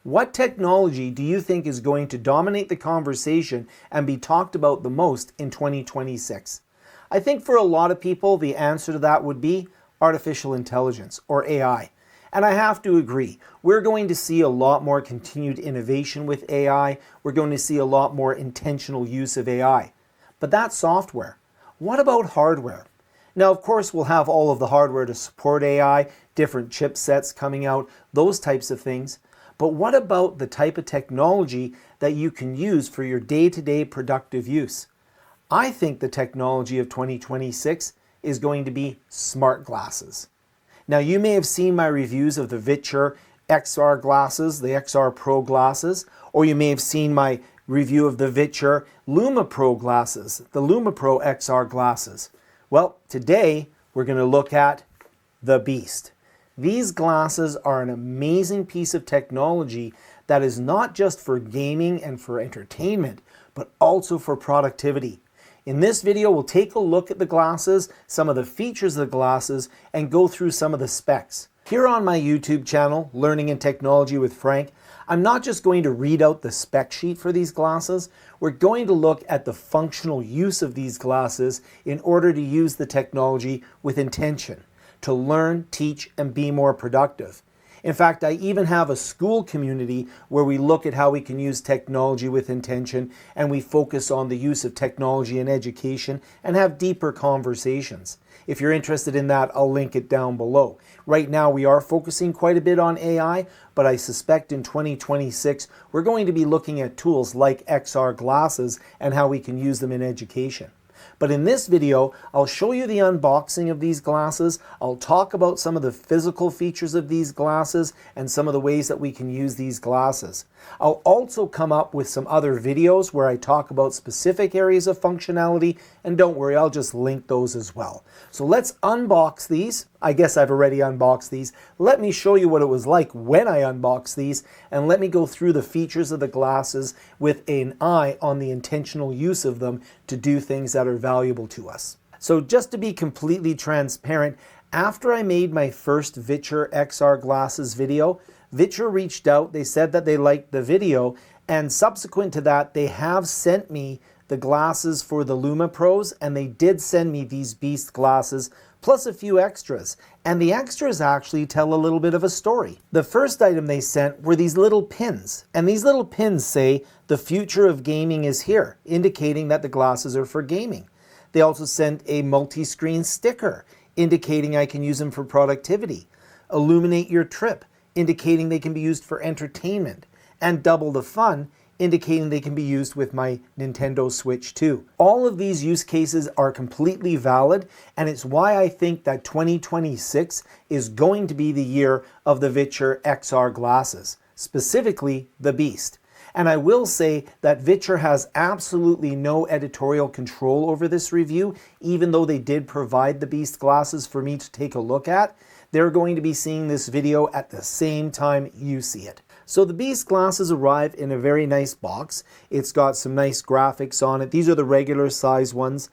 What technology do you think is going to dominate the conversation and be talked about the most in 2026? I think for a lot of people, the answer to that would be artificial intelligence, or AI. And I have to agree, we're going to see a lot more continued innovation with AI. We're going to see a lot more intentional use of AI. But that's software. What about hardware? Now, of course, we'll have all of the hardware to support AI, different chipsets coming out, those types of things. But what about the type of technology that you can use for your day-to-day productive use? I think the technology of 2026 is going to be smart glasses. Now, you may have seen my reviews of the VITURE XR glasses, the XR Pro glasses, or you may have seen my review of the VITURE Luma Pro glasses, the Luma Pro XR glasses. Well, today we're going to look at the Beast. These glasses are an amazing piece of technology that is not just for gaming and for entertainment, but also for productivity. In this video, we'll take a look at the glasses, some of the features of the glasses, and go through some of the specs. Here on my YouTube channel, Learning and Technology with Frank, I'm not just going to read out the spec sheet for these glasses, we're going to look at the functional use of these glasses in order to use the technology with intention, to learn, teach, and be more productive. In fact, I even have a Skool community where we look at how we can use technology with intention, and we focus on the use of technology in education and have deeper conversations. If you're interested in that, I'll link it down below. Right now, we are focusing quite a bit on AI, but I suspect in 2026, we're going to be looking at tools like XR glasses and how we can use them in education. But in this video, I'll show you the unboxing of these glasses. I'll talk about some of the physical features of these glasses and some of the ways that we can use these glasses. I'll also come up with some other videos where I talk about specific areas of functionality, and don't worry, I'll just link those as well. So let's unbox these. I guess I've already unboxed these. Let me show you what it was like when I unboxed these, and let me go through the features of the glasses with an eye on the intentional use of them to do things that are valuable to us. So just to be completely transparent, after I made my first VITURE XR glasses video, VITURE reached out, they said that they liked the video, and subsequent to that, they have sent me the glasses for the Luma Pros, and they did send me these Beast glasses, plus a few extras. And the extras actually tell a little bit of a story. The first item they sent were these little pins, and these little pins say, "The future of gaming is here," indicating that the glasses are for gaming. They also sent a multi-screen sticker, indicating I can use them for productivity. Illuminate your trip, indicating they can be used for entertainment. And double the fun, indicating they can be used with my Nintendo Switch 2. All of these use cases are completely valid, and it's why I think that 2026 is going to be the year of the VITURE XR glasses, specifically the Beast. And I will say that VITURE has absolutely no editorial control over this review, even though they did provide the Beast glasses for me to take a look at. They're going to be seeing this video at the same time you see it. So the Beast glasses arrive in a very nice box. It's got some nice graphics on it. These are the regular size ones.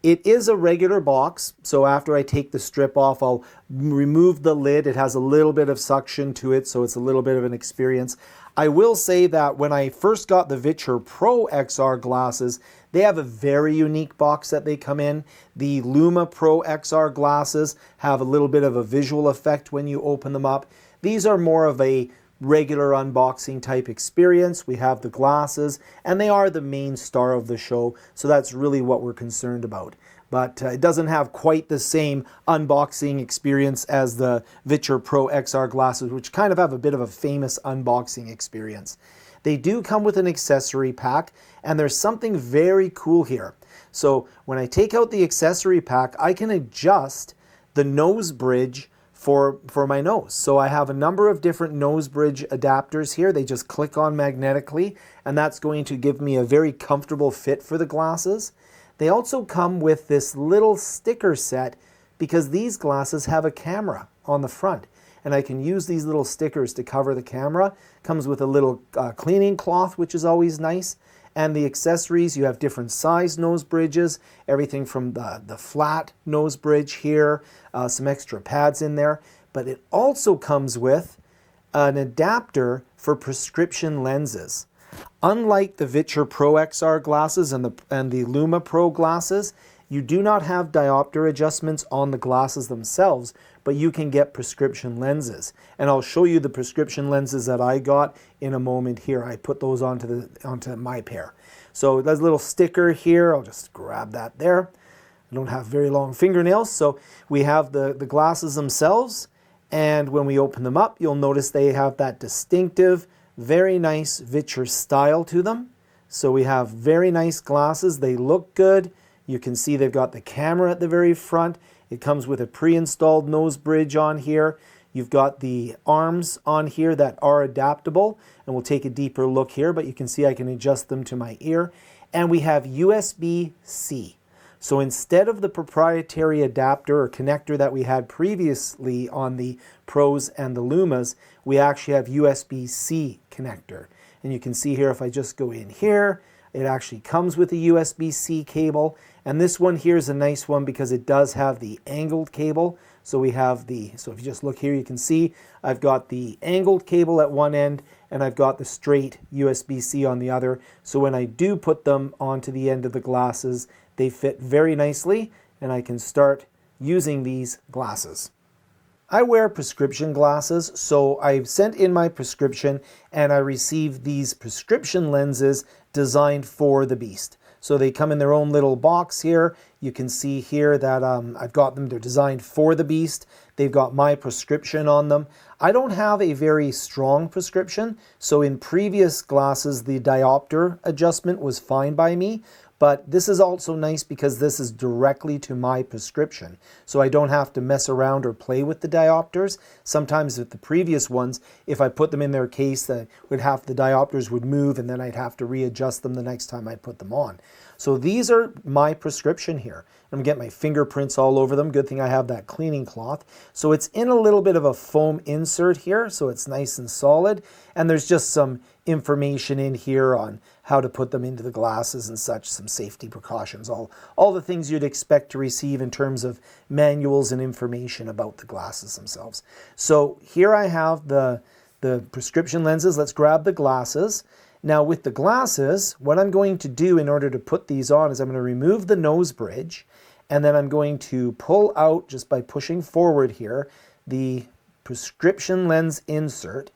It is a regular box, so after I take the strip off, I'll remove the lid. It has a little bit of suction to it, so it's a little bit of an experience. I will say that when I first got the VITURE Pro XR glasses, they have a very unique box that they come in. The Luma Pro XR glasses have a little bit of a visual effect when you open them up. These are more of a regular unboxing type experience. We have the glasses, and they are the main star of the show, so that's really what we're concerned about. But it doesn't have quite the same unboxing experience as the VITURE Pro XR glasses, which kind of have a bit of a famous unboxing experience. They do come with an accessory pack, and there's something very cool here. So when I take out the accessory pack, I can adjust the nose bridge for my nose. So I have a number of different nose bridge adapters here. They just click on magnetically, and that's going to give me a very comfortable fit for the glasses. They also come with this little sticker set because these glasses have a camera on the front, and I can use these little stickers to cover the camera. Comes with a little cleaning cloth, which is always nice. And the accessories, you have different size nose bridges, everything from the flat nose bridge here, some extra pads in there. But it also comes with an adapter for prescription lenses. Unlike the VITURE Pro XR glasses and the Luma Pro glasses, you do not have diopter adjustments on the glasses themselves, but you can get prescription lenses. And I'll show you the prescription lenses that I got in a moment here. I put those onto my pair. So there's a little sticker here. I'll just grab that there. I don't have very long fingernails, so we have the glasses themselves, and when we open them up, you'll notice they have that distinctive, very nice VITURE style to them. So we have very nice glasses. They look good. You can see they've got the camera at the very front. It comes with a pre-installed nose bridge on here. You've got the arms on here that are adaptable, and we'll take a deeper look here, but you can see I can adjust them to my ear. And we have USB-C. So instead of the proprietary adapter or connector that we had previously on the Pros and the Lumas, we actually have USB-C connector. And you can see here, if I just go in here, it actually comes with a USB-C cable. And this one here is a nice one because it does have the angled cable. So we have so if you just look here, you can see I've got the angled cable at one end and I've got the straight USB-C on the other. So when I do put them onto the end of the glasses, they fit very nicely and I can start using these glasses. I wear prescription glasses, so I've sent in my prescription and I received these prescription lenses designed for the Beast. So they come in their own little box here. You can see here that I've got them, they're designed for the Beast. They've got my prescription on them. I don't have a very strong prescription, so in previous glasses, the diopter adjustment was fine by me. But this is also nice because this is directly to my prescription. So I don't have to mess around or play with the diopters. Sometimes with the previous ones, if I put them in their case, the diopters would move and then I'd have to readjust them the next time I put them on. So these are my prescription here. I'm gonna get my fingerprints all over them. Good thing I have that cleaning cloth. So it's in a little bit of a foam insert here, so it's nice and solid. And there's just some information in here on how to put them into the glasses and such, some safety precautions, all the things you'd expect to receive in terms of manuals and information about the glasses themselves. So here I have the prescription lenses. Let's grab the glasses. Now with the glasses, what I'm going to do in order to put these on is I'm going to remove the nose bridge, and then I'm going to pull out, just by pushing forward here, the prescription lens insert.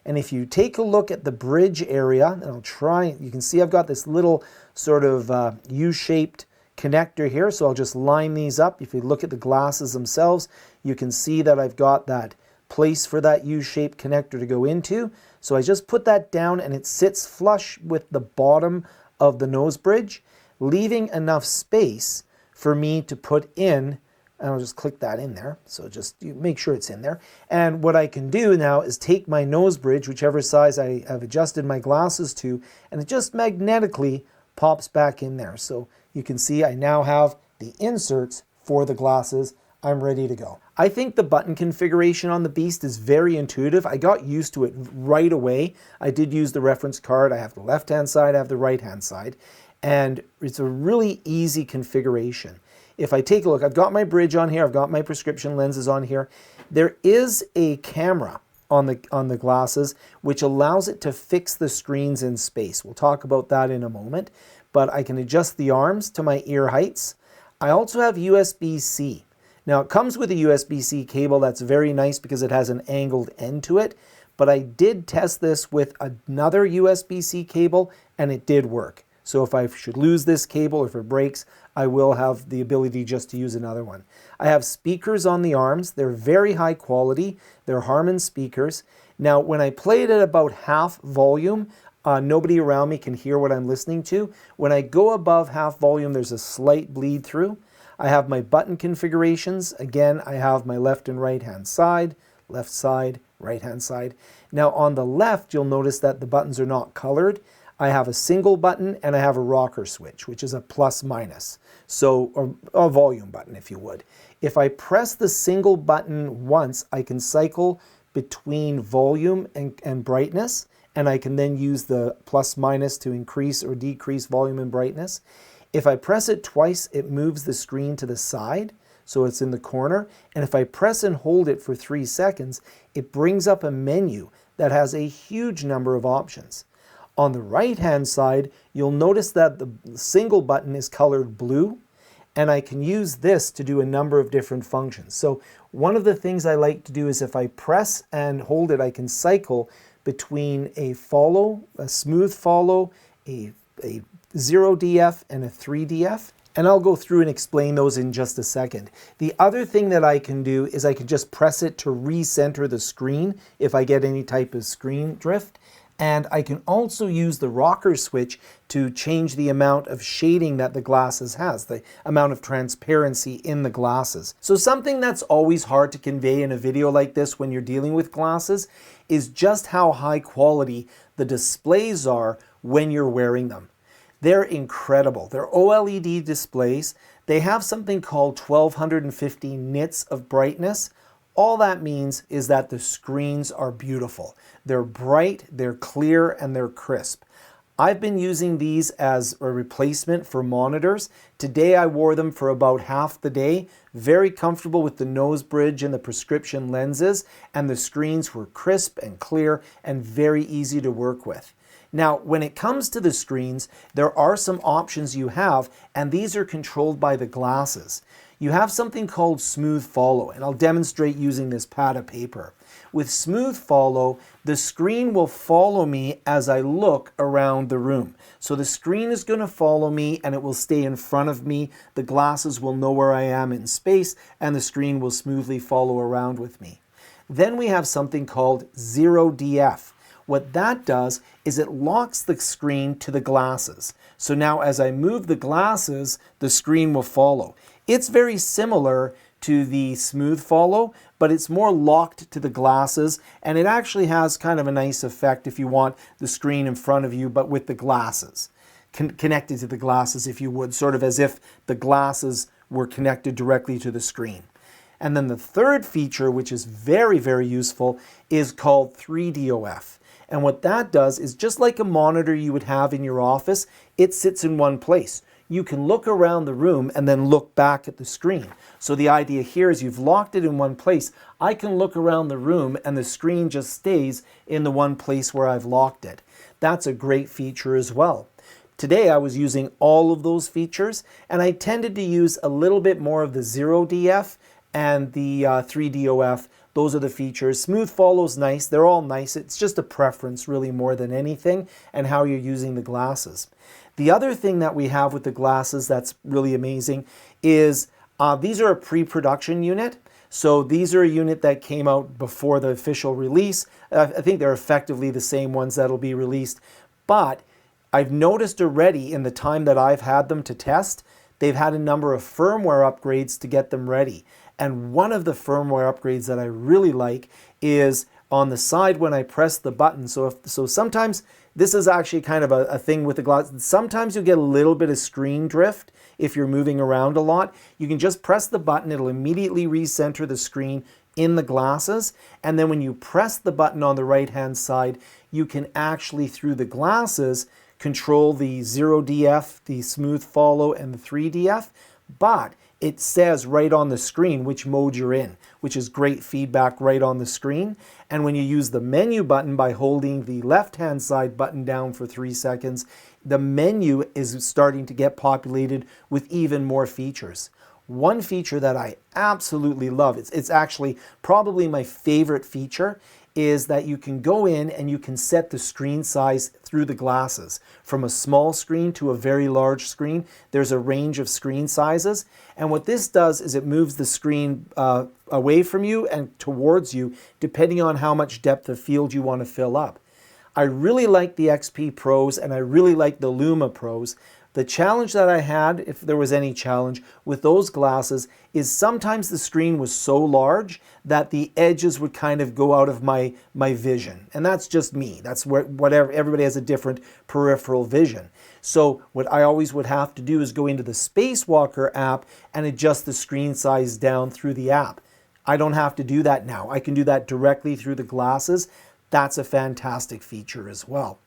And if you take a look at the bridge area, and I'll try, you can see I've got this little sort of U-shaped connector here, so I'll just line these up. If you look at the glasses themselves, you can see that I've got that place for that U-shaped connector to go into. So I just put that down and it sits flush with the bottom of the nose bridge, leaving enough space for me to put in, and I'll just click that in there. So just make sure it's in there. And what I can do now is take my nose bridge, whichever size I have adjusted my glasses to, and it just magnetically pops back in there. So you can see I now have the inserts for the glasses. I'm ready to go. I think the button configuration on the Beast is very intuitive. I got used to it right away. I did use the reference card. I have the left-hand side, I have the right-hand side, and it's a really easy configuration. If I take a look, I've got my bridge on here, I've got my prescription lenses on here. There is a camera on the glasses which allows it to fix the screens in space. We'll talk about that in a moment, but I can adjust the arms to my ear heights. I also have USB-C. Now it comes with a USB-C cable that's very nice because it has an angled end to it, but I did test this with another USB-C cable and it did work. So if I should lose this cable or if it breaks, I will have the ability just to use another one. I have speakers on the arms. They're very high quality. They're Harman speakers. Now when I play it at about half volume, nobody around me can hear what I'm listening to. When I go above half volume, there's a slight bleed through. I have my button configurations. Again, I have my left and right hand side, right hand side. Now on the left, you'll notice that the buttons are not colored. I have a single button and I have a rocker switch, which is a plus minus. So, or a volume button, if you would. If I press the single button once, I can cycle between volume and brightness, and I can then use the plus minus to increase or decrease volume and brightness. If I press it twice, it moves the screen to the side, so it's in the corner. And if I press and hold it for 3 seconds, it brings up a menu that has a huge number of options. On the right-hand side, you'll notice that the single button is colored blue, and I can use this to do a number of different functions. So one of the things I like to do is if I press and hold it, I can cycle between a follow, a smooth follow, a 0DF, and a 3DF. And I'll go through and explain those in just a second. The other thing that I can do is I can just press it to recenter the screen if I get any type of screen drift. And I can also use the rocker switch to change the amount of shading that the glasses has, the amount of transparency in the glasses. So something that's always hard to convey in a video like this when you're dealing with glasses is just how high quality the displays are when you're wearing them. They're incredible. They're OLED displays. They have something called 1250 nits of brightness. All that means is that the screens are beautiful. They're bright, they're clear, and they're crisp. I've been using these as a replacement for monitors. Today I wore them for about half the day. Very comfortable with the nose bridge and the prescription lenses, and the screens were crisp and clear and very easy to work with. Now, when it comes to the screens, there are some options you have, and these are controlled by the glasses. You have something called Smooth Follow, and I'll demonstrate using this pad of paper. With Smooth Follow, the screen will follow me as I look around the room. So the screen is going to follow me and it will stay in front of me. The glasses will know where I am in space, and the screen will smoothly follow around with me. Then we have something called 0DF. What that does is it locks the screen to the glasses. So now as I move the glasses, the screen will follow. It's very similar to the Smooth Follow, but it's more locked to the glasses, and it actually has kind of a nice effect if you want the screen in front of you, but with the glasses, connected to the glasses, if you would, sort of as if the glasses were connected directly to the screen. And then the third feature, which is very, very useful, is called 3DOF. And what that does is just like a monitor you would have in your office, it sits in one place. You can look around the room and then look back at the screen. So the idea here is you've locked it in one place. I can look around the room and the screen just stays in the one place where I've locked it. That's a great feature as well. Today I was using all of those features, and I tended to use a little bit more of the 0DF and the 3DOF. Those are the features. Smooth Follow's nice. They're all nice. It's just a preference really more than anything, and how you're using the glasses. The other thing that we have with the glasses that's really amazing is these are a pre-production unit. So these are a unit that came out before the official release. I think they're effectively the same ones that'll be released. But I've noticed already in the time that I've had them to test, they've had a number of firmware upgrades to get them ready. And one of the firmware upgrades that I really like is on the side when I press the button. So sometimes this is actually kind of a thing with the glass. Sometimes you get a little bit of screen drift if you're moving around a lot. You can just press the button. It'll immediately recenter the screen in the glasses. And then when you press the button on the right-hand side, you can actually, through the glasses, control the 0DF, the Smooth Follow, and the 3DF. But it says right on the screen which mode you're in, which is great feedback right on the screen. And when you use the menu button by holding the left-hand side button down for 3 seconds, the menu is starting to get populated with even more features. One feature that I absolutely love, it's actually probably my favorite feature, is that you can go in and you can set the screen size through the glasses. From a small screen to a very large screen, there's a range of screen sizes. And what this does is it moves the screen away from you and towards you, depending on how much depth of field you want to fill up. I really like the XP Pros and I really like the Luma Pros. The challenge that I had, if there was any challenge, with those glasses is sometimes the screen was so large that the edges would kind of go out of my vision. And that's just me. That's whatever, everybody has a different peripheral vision. So what I always would have to do is go into the Spacewalker app and adjust the screen size down through the app. I don't have to do that now. I can do that directly through the glasses. That's a fantastic feature as well.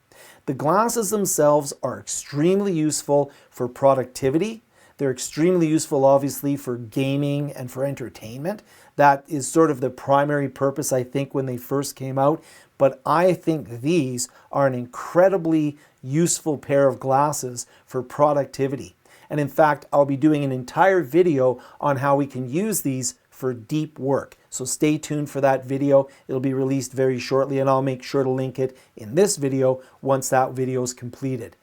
The glasses themselves are extremely useful for productivity. They're extremely useful, obviously, for gaming and for entertainment. That is sort of the primary purpose, I think, when they first came out. but I think these are an incredibly useful pair of glasses for productivity. And in fact, I'll be doing an entire video on how we can use these for deep work. So stay tuned for that video. It'll be released very shortly, and I'll make sure to link it in this video once that video is completed.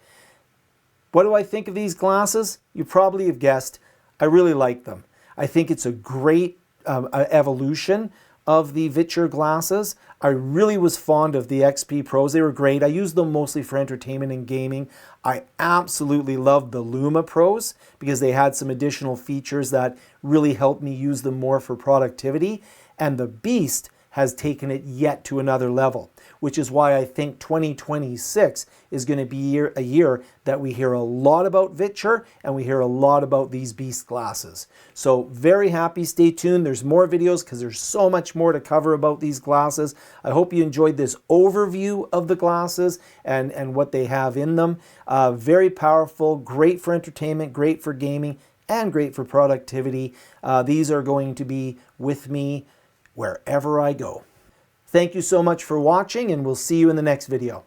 What do I think of these glasses? You probably have guessed, I really like them. I think it's a great evolution of the VITURE glasses. I really was fond of the XP Pros. They were great. I used them mostly for entertainment and gaming. I absolutely loved the Luma Pros because they had some additional features that really helped me use them more for productivity. And the Beast has taken it yet to another level, which is why I think 2026 is going to be a year that we hear a lot about VITURE and we hear a lot about these Beast glasses. So very happy. Stay tuned. There's more videos because there's so much more to cover about these glasses. I hope you enjoyed this overview of the glasses and what they have in them. Very powerful, great for entertainment, great for gaming, and great for productivity. These are going to be with me wherever I go. Thank you so much for watching, and we'll see you in the next video.